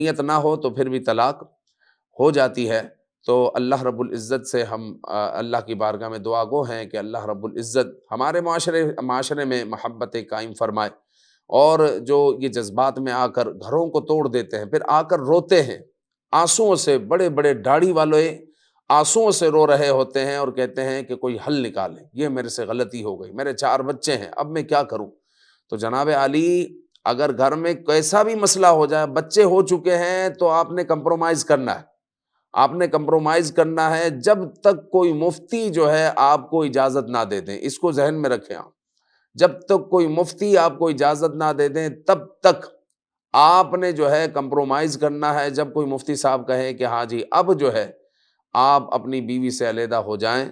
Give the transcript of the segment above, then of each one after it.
نیت نہ ہو تو پھر بھی طلاق ہو جاتی ہے۔ تو اللہ رب العزت سے ہم اللہ کی بارگاہ میں دعا گو ہیں کہ اللہ رب العزت ہمارے معاشرے میں محبت قائم فرمائے، اور جو یہ جذبات میں آ کر گھروں کو توڑ دیتے ہیں، پھر آ کر روتے ہیں آنسوؤں سے، بڑے بڑے داڑھی والے آنسوؤں سے رو رہے ہوتے ہیں اور کہتے ہیں کہ کوئی حل نکالیں، یہ میرے سے غلطی ہو گئی، میرے 4 بچے ہیں، اب میں کیا کروں؟ تو جناب عالی، اگر گھر میں کیسا بھی مسئلہ ہو جائے، بچے ہو چکے ہیں تو آپ نے کمپرومائز کرنا ہے، آپ نے کمپرومائز کرنا ہے جب تک کوئی مفتی جو ہے آپ کو اجازت نہ دے دیں، اس کو ذہن میں رکھیں آپ، جب تک کوئی مفتی آپ کو اجازت نہ دے دیں تب تک آپ نے جو ہے کمپرومائز کرنا ہے۔ جب کوئی مفتی صاحب کہے کہ ہاں جی اب جو ہے آپ اپنی بیوی سے علیحدہ ہو جائیں،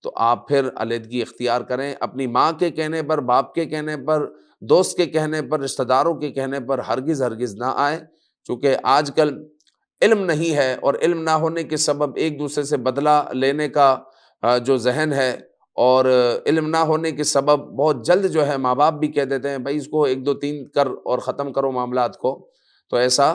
تو آپ پھر علیحدگی اختیار کریں، اپنی ماں کے کہنے پر، باپ کے کہنے پر، دوست کے کہنے پر، رشتہ داروں کے کہنے پر ہرگز نہ آئیں، چونکہ آج کل علم نہیں ہے، اور علم نہ ہونے کے سبب ایک دوسرے سے بدلہ لینے کا جو ذہن ہے، اور علم نہ ہونے کے سبب بہت جلد جو ہے ماں باپ بھی کہہ دیتے ہیں بھائی اس کو 1 2 3 کر اور ختم کرو معاملات کو۔ تو ایسا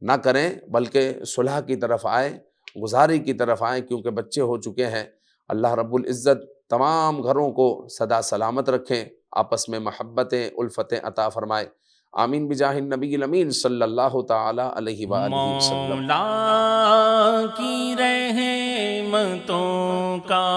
نہ کریں، بلکہ صلح کی طرف آئیں، گزاری کی طرف آئیں، کیونکہ بچے ہو چکے ہیں۔ اللہ رب العزت تمام گھروں کو سدا سلامت رکھیں، آپس میں محبتیں، الفتیں عطا فرمائے۔ آمین بجاہ النبی الامین صلی اللہ تعالی علیہ وآلہ وسلم۔ مولا کی رحمتوں کا